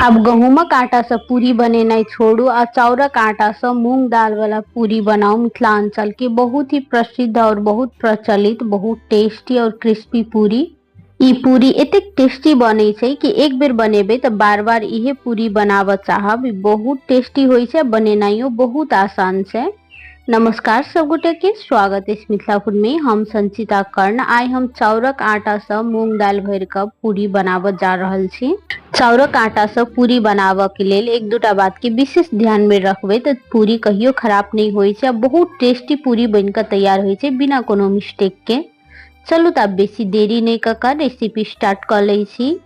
अब गहूमक आटा से पूरी बनेनाइ छोड़ू आ चाउरक आटा से मूंग दाल वाला पूरी बनाओ। मिथिलांचल के बहुत ही प्रसिद्ध और बहुत प्रचलित, बहुत टेस्टी और क्रिस्पी पूरी। ई पूरी एतेक टेस्टी बने छै कि एक बेर बनेबे तो बार बार इहे पूरी बनाव चाहब। ई बहुत टेस्टी होय छै, बनेनाइयो बहुत आसान छै। नमस्कार सब गोटे के स्वागत है मिथिला फूड में। हम संचिता कर्ण। आइ हम चाउरक आटा से मूंग दाल भर के पूरी बनाव जा रहल छी। चाउरक आटा से पूरी बनाव के लेल एक दूटा बात के विशेष ध्यान में रखबे तो पूरी कहियो खराब नहीं होय छै, बहुत टेस्टी पूरी बनकर तैयार होय छै बिना कोनो मिस्टेक के। चलू तो अब बेसी देरी नहीं कर रेसिपी स्टार्ट कर ले छी।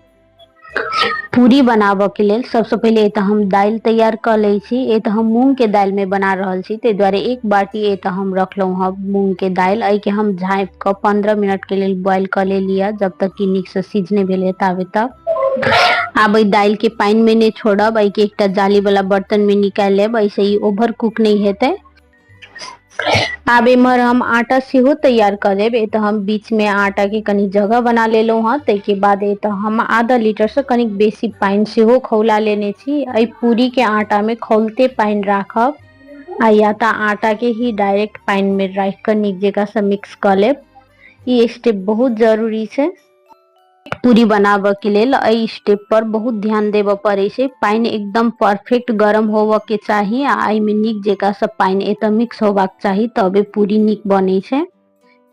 पूरी बनाव के लेल सबसे पहले एत हम दाल तैयार कर ले छी। एत हम मूंग के दाल में बना रहल छी, ते द्वारे एक बाटी एत हम रखलो हम मूंग के दाल। आई के हम झाँप के 15 मिनट के लेल बॉईल कर ले लिया, जब तक कि नीक से सीझ नहीं भेले ताबे तक। अब दाल के पानी में नहीं छोड़ब, आई के एक जाली वाला बर्तन में निकाल लेब, ऐसे ही ओवर कुक नहीं हेते। अब इमर हम आटा सेहो तैयार कर लेब। एत हम बीच में आटा के कनी जगह बना लेलो हाँ। के बाद एत हम आधा लीटर से कनी बेसी पानी सेहो खौला लेने छी। आई पूरी के आटा में खौलते पानी राखब, आ या तो आटा के ही डायरेक्ट पानी में राख कर नीक जगह से मिक्स कर लेब। ये स्टेप बहुत जरूरी है पूरी बनाव के लेल। एहि स्टेप पर बहुत ध्यान देव पड़े छै। पानी एकदम परफेक्ट गरम होव के चाहिए, आई में नीक जगह से पानी एत मिक्स होबाक चाहिए, तबे पूरी नीक बने छै।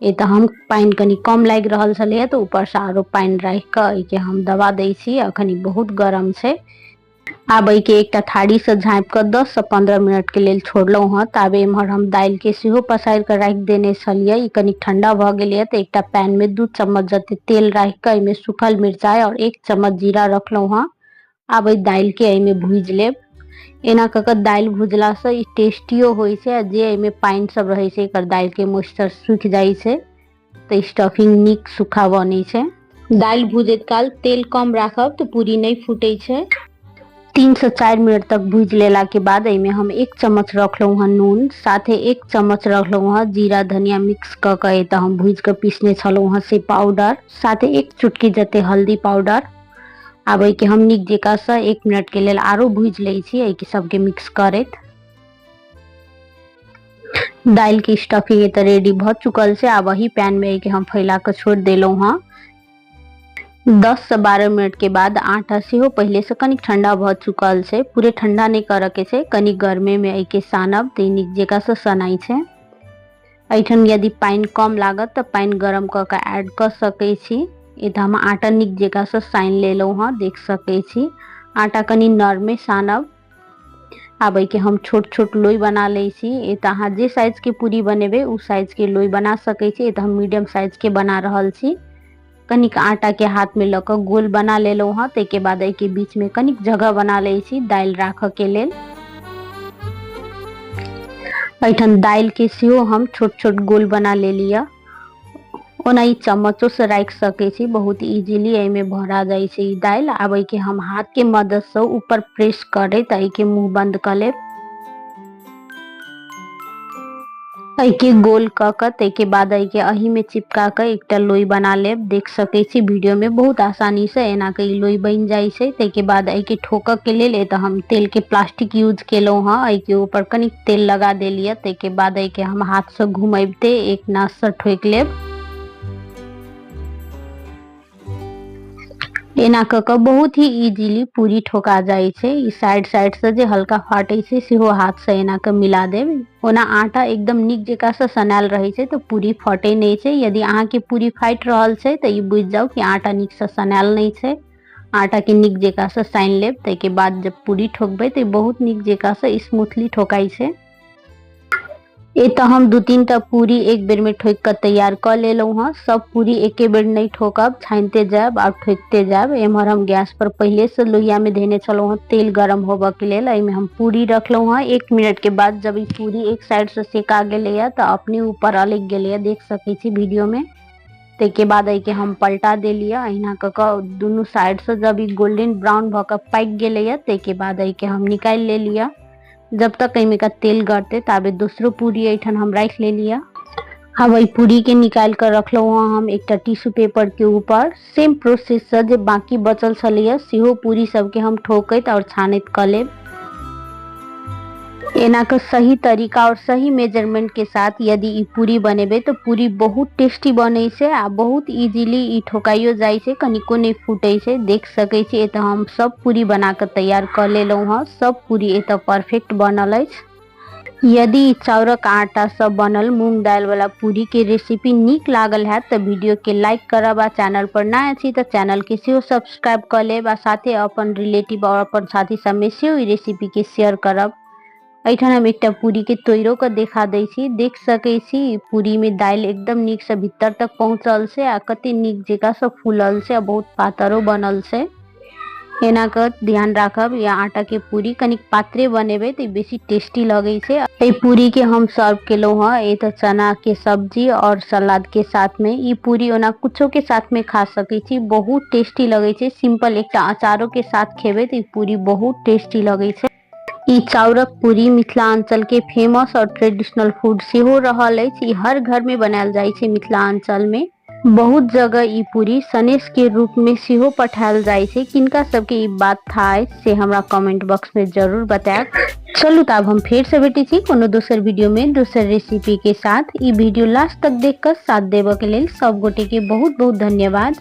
एत हम पानी कनी कम लाग रहल छले तो ऊपर से आरो पानी राख के हम दबा दै छी। अखनी बहुत गरम छै। आब के एक थारी से झाँप कर 10 से 15 मिनट के लेल छोड़लो हाँ। ताबे इम्हर हम दाल के सेहो पसार कर राख देने छलिए। कनी ठंडा भ गेल तो एक पैन में 2 चम्मच जते तेल राख के में सूखल मिर्चाई और 1 चम्मच जीरा रखलो हाँ। आब दाल के में भूज लेब। एना क दाल भुजला से ई टेस्टियो होय छै। जे में पानी सब रहे छै एकर दाल के मॉइस्चर सूख जाय छै, तो स्टफिंग नीक सूखा बने छै। दाल भुजत काल तेल कम राखब तो पूरी नहीं फूटे छै। 3 से 4 मिनट तक भूज लेला के बाद में हम 1 चम्मच रखलो हाँ नून, साथे 1 चम्मच रखलो हाँ जीरा धनिया मिक्स क हम भूज के पीसने छलो हाँ से पाउडर, साथे 1 चुटकी जते हल्दी पाउडर। अब के हम नीक जगह से 1 मिनट के लेल आरो भूज ले छी, के सबके मिक्स करत। दाल की स्टफिंग तो रेडी भ चुकल छै। अब वही पैन में के हम फैला के छोड़ देलो हाँ। 10 से 12 मिनट के बाद आटा सेहो पहले से कनी ठंडा भ चुकल छै। पूरे ठंडा नहीं करे के छै, कनी गर्मे में एके सानब तो नीक जगह से सनाई छै। एठन यदि पानी कम लागत तो पानी गरम क के ऐड कर सके छी। एत हम आटा नीक जगह से सान लेलो हाँ, देख सके छी आटा कनी नरमे सानब। अब के हम छोट छोट लोई बना ले छी। एत अहाँ जे साइज के पूरी बनेबे उ साइज के लोई बना सके छी। एत हम मीडियम साइज के बना रहल छी। कनिक आटा के हाथ में लक गोल बना लेलो हाँ। के बाद के बीच में कनिक जगह बना ले छी दाल राख के लेल। ऐठन दाल के सेहो हम छोट छोट गोल बना ले लिया। ओना ई चम्मचो से राख सके छी, बहुत इजीली एमे भरा जाय छै ई दाल। आब के हम हाथ के मदद से ऊपर प्रेस करे ताकि के मुंह बंद कर लेब। के गोल क के बाद के अही में चिपका के एक लोई बना लेब। देख सके छी वीडियो में बहुत आसानी से एना के लोई बन जाय छै। के बाद के ठोक के लेल तो हम तेल के प्लास्टिक यूज केलो हाँ। के ऊपर कनिक तेल लगा देलिए। के बाद के हम हाथ से घुमाबते एक नास से ठोक लेब। एना क बहुत ही इजीली पूरी ठोका जाय छै। ई साइड साइड से जे हल्का फाटे छै सेहो हाथ से एना के मिला देब। ओना आटा एकदम नीक जगह से सनाल रहे छै तो पूरी फटे नहीं छै। यदि अहाँ के पूरी फाट रहल छै तो ई बुझ जाओ कि आटा नीक से सनाल नहीं छै। आटा के नीक जगह से सान लेब। के बाद जब पूरी ठोकबे तो बहुत नीक जगह से स्मूथली ठोकाई छै। ये तो हम 2-3 टा पूरी एक बेर में ठोक कर तैयार कर लेलो हाँ। सब पूरी एके बेर नहीं ठोकब, छानते जाब और ठोकते जाब। एमहर हम गैस पर पहले से लोहिया में देने चलो हाँ तेल गरम होबे के लेल। एमे हम पूरी रखलो हाँ। 1 मिनट के बाद जब ई पूरी एक साइड से सेका गेले तो अपने ऊपर अलग गेले, देख सके छी वीडियो में। के बाद के हम पलटा देलिए। अहिना क दोनों साइड से जब ई गोल्डन ब्राउन भ के पाक गेले के बाद के हम निकाल ले लिया। जब तक एमे का तेल गड़ते ताबे दूसरो पूरी ऐठन हम राख ले लिया। अब वही पूरी के निकाल कर रखलो हम एक टिश्यू पेपर के ऊपर। सेम प्रोसेस से जे बाकी बचल छलिए सेहो पूरी सबके हम ठोकैत और छानैत क लेब। एना के सही तरीका और सही मेजरमेंट के साथ यदि ई पूरी बनेबे तो पूरी बहुत टेस्टी बनै छै आ बहुत इजीली ई ठोकाइयो जाय छै, कनिको नहीं फूटे छै। देख सकै छी एत हम सब पूरी बना के तैयार कर लेलौ हँ। सब पूरी एत परफेक्ट बनल अछि। यदि चाउरक आटा सब बनल मूंग दाल वाला पूरी के रेसिपी नीक लागल है तो वीडियो के लाइक करब आ चैनल पर नया छी तो चैनल के सेहो सब्सक्राइब कर लेब आ साथे अपन रिलेटिव और अपन साथी सब में सेहो ई रेसिपी के शेयर करब। एठान हम एक पूरी के तोड़ो के देखा दै छी। देख सकै छी पूरी में दाल एकदम नीक से भीतर तक पहुंचल से आ कते नीक जगह से फूलल से आ बहुत पातरो बनल से। एना के ध्यान राखब या आटा के पूरी कनिक पातरे बनेबे तो बेसी टेस्टी लगे छे। ए पूरी के हम सर्व केलो ह ए तो चना के सब्जी और सलाद के साथ में। ई पूरी ओना कुछो के साथ में खा सकै छी, बहुत टेस्टी लगे छे। सिंपल एक अचारो के साथ खेबे तो ई पूरी बहुत टेस्टी लगे छे। ई चाउरक पूरी मिथिलांचल के फेमस और ट्रेडिशनल फूड सेहो रहल अछि। ई हर घर में बनायल जाय छे मिथिलांचल में। बहुत जगह ई पूरी सनेश के रूप में सेहो पठायल जाय छे। किनका सबके ई बात था से हमरा कमेंट बॉक्स में जरूर बताएब। चलू तब हम फिर से भेटी छी कोनो दोसर वीडियो में दोसर रेसिपी के साथ। ई वीडियो लास्ट तक देख कर साथ देबे के लेल सब गोटे के बहुत बहुत धन्यवाद।